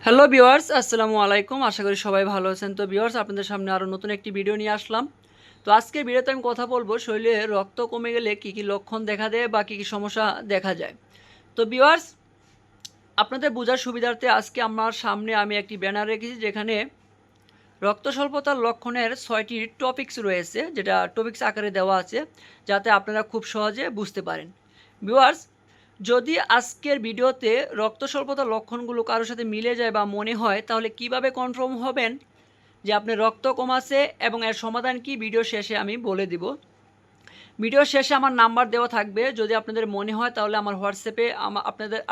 Hello viewers, আসসালামু আলাইকুম। আশা করি সবাই ভালো আছেন। তো ভিউয়ার্স, আপনাদের সামনে আরও নতুন একটি ভিডিও নিয়ে আসলাম। তো আজকের ভিডিওতে আমি কথা বলবো শরীরে রক্ত কমে গেলে কী কী লক্ষণ দেখা দেয় বা কী কী সমস্যা দেখা যায়। তো ভিউয়ার্স, আপনাদের বোঝার সুবিধার্থে আজকে আমার সামনে আমি একটি ব্যানার রেখেছি, যেখানে রক্ত স্বল্পতার লক্ষণের 6টি টপিকস রয়েছে, যেটা টপিকস আকারে দেওয়া আছে, যাতে আপনারা খুব সহজে বুঝতে পারেন। ভিউয়ার্স, যদি আজকের ভিডিওতে রক্ত স্বল্পতার লক্ষণগুলো কারোর সাথে মিলে যায় বা মনে হয়, তাহলে কিভাবে কনফার্ম হবেন যে আপনি রক্ত কম আছে এবং এর সমাধান কি, ভিডিও শেষে আমি বলে দিব। ভিডিও শেষে আমার নাম্বার দেওয়া থাকবে। যদি আপনাদের মনে হয় তাহলে আমার হোয়াটসঅ্যাপে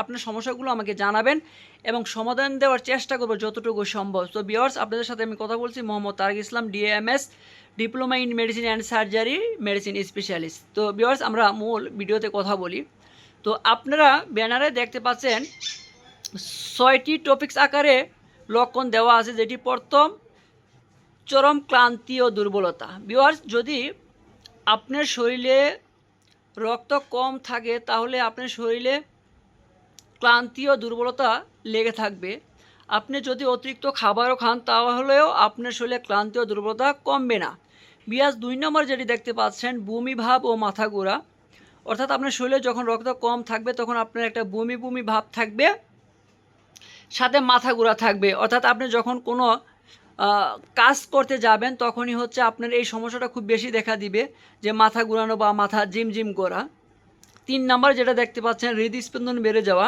আপনার সমস্যাগুলো আমাকে জানাবেন এবং সমাধান দেওয়ার চেষ্টা করবো যতটুকু সম্ভব। তো ভিউয়ার্স, আপনাদের সাথে আমি কথা বলছি Mohammad Tariq Islam, DMS, diploma in medicine and surgery, medicine specialist. তো ভিউয়ার্স, আমরা মূল ভিডিওতে কথা বলি। তো আপনারা ব্যানারে দেখতে পাচ্ছেন 6টি টপিকস আকারে লক্ষণ দেওয়া আছে, যেটি প্রথম, চরম ক্লান্তি ও দুর্বলতা। ভিউয়ার্স, যদি আপনার শরীরে রক্ত কম থাকে তাহলে আপনার শরীরে ক্লান্তি ও দুর্বলতা লেগে থাকবে। আপনি যদি অতিরিক্ত খাবারও খান তাহলেও আপনার শরীরে ক্লান্তি ও দুর্বলতা কমবে না। ভিউয়ার্স, 2 নম্বর যেটি দেখতে পাচ্ছেন, বমি ভাব ও মাথা ঘোরা। অর্থাৎ আপনার শরীরে যখন রক্ত কম থাকবে তখন আপনার একটা বমি বমি ভাব থাকবে, সাথে মাথা ঘোরা থাকবে। অর্থাৎ আপনি যখন কোনো কাজ করতে যাবেন তখনই হচ্ছে আপনার এই সমস্যাটা খুব বেশি দেখা দিবে, যে মাথা ঘোরানো বা মাথা জিমজিম করা। 3 নাম্বার যেটা দেখতে পাচ্ছেন, হৃদস্পন্দন বেড়ে যাওয়া,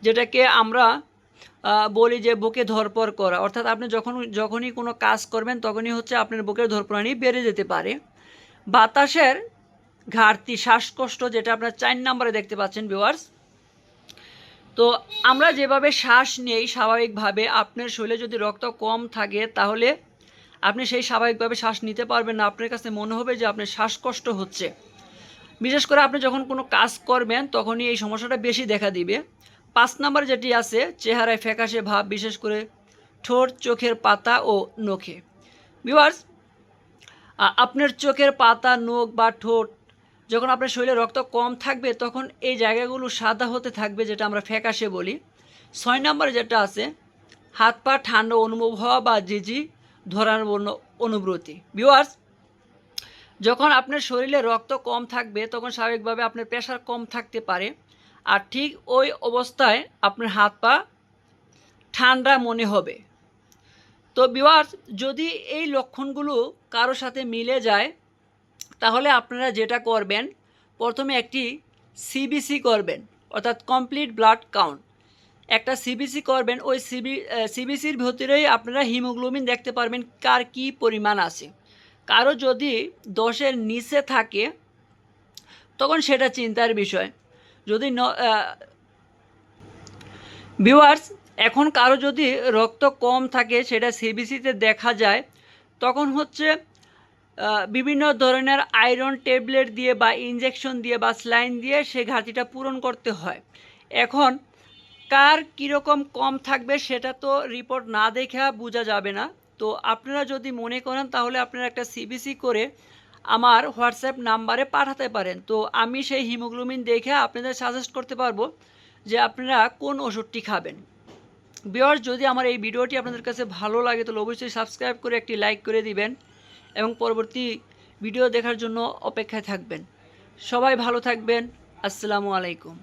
যেটাকে আমরা বলি যে বুকে ধড়ফড় করা। অর্থাৎ আপনি যখনই কোনো কাজ করবেন তখনই হচ্ছে আপনার বুকের ধড়ফড়ানি বেড়ে যেতে পারে। বাতাসের ঘাটতি, শ্বাসকষ্ট, যেটা আপনার 4 নম্বরে দেখতে পাচ্ছেন ভিউয়ার্স। তো আমরা যেভাবে শ্বাস নেই স্বাভাবিকভাবে, আপনার শরীরে যদি রক্ত কম থাকে তাহলে আপনি সেই স্বাভাবিকভাবে শ্বাস নিতে পারবেন না। আপনার কাছে মনে হবে যে আপনার শ্বাসকষ্ট হচ্ছে। বিশেষ করে আপনি যখন কোনো কাজ করবেন তখনই এই সমস্যাটা বেশি দেখা দিবে। 5 নম্বর যেটি আছে, চেহারায় ফ্যাকাশে ভাব, বিশেষ করে ঠোঁট, চোখের পাতা ও নখে। ভিউয়ার্স, আপনার চোখের পাতা, নখ বা ঠোঁট, যখন আপনার শরীরে রক্ত কম থাকবে তখন এই জায়গাগুলো সাদা হতে থাকবে, যেটা আমরা ফ্যাকাশে বলি। 6 নম্বরে যেটা আছে, হাত পা ঠান্ডা অনুভব হওয়া বা জিজি ধরার অনুভূতি। ভিউয়ার্স, যখন আপনার শরীরে রক্ত কম থাকবে তখন স্বাভাবিকভাবে আপনার প্রেশার কম থাকতে পারে, আর ঠিক ওই অবস্থায় আপনার হাত পা ঠান্ডা মনে হবে। তো ভিউয়ার্স, যদি এই লক্ষণগুলো কারোর সাথে মিলে যায় তাহলে আপনারা যেটা করবেন, প্রথমে একটি সিবিসি করবেন, অর্থাৎ কমপ্লিট ব্লাড কাউন্ট। একটা সিবিসি করবেন, ওই সিবিসির ভিতরেই আপনারা হিমোগ্লোবিন দেখতে পারবেন কার কী পরিমাণ আছে। কারো যদি 10-এর নিচে থাকে তখন সেটা চিন্তার বিষয়। যদি ভিউয়ার্স, এখন কারো যদি রক্ত কম থাকে সেটা সিবিসিতে দেখা যায়, তখন হচ্ছে বিভিন্ন ধরনের আয়রন ট্যাবলেট দিয়ে বা ইনজেকশন দিয়ে বা স্যালাইন দিয়ে সে ঘাটতিটা পূরণ করতে হয়। এখন কার কীরকম কম থাকবে সেটা তো রিপোর্ট না দেখা বোঝা যাবে না। তো আপনারা যদি মনে করেন তাহলে আপনারা একটা সিবিসি করে আমার হোয়াটসঅ্যাপ নাম্বারে পাঠাতে পারেন। তো আমি সেই হিমোগ্লোবিন দেখে আপনাদের সাজেস্ট করতে পারবো যে আপনারা কোন ওষুধটি খাবেন। ভিউয়ার্স, যদি আমার এই ভিডিওটি আপনাদের কাছে ভালো লাগে তাহলে অবশ্যই সাবস্ক্রাইব করে একটি লাইক করে দিবেন এবং পরবর্তী ভিডিও দেখার জন্য অপেক্ষায় থাকবেন। সবাই ভালো থাকবেন। আসসালামু আলাইকুম।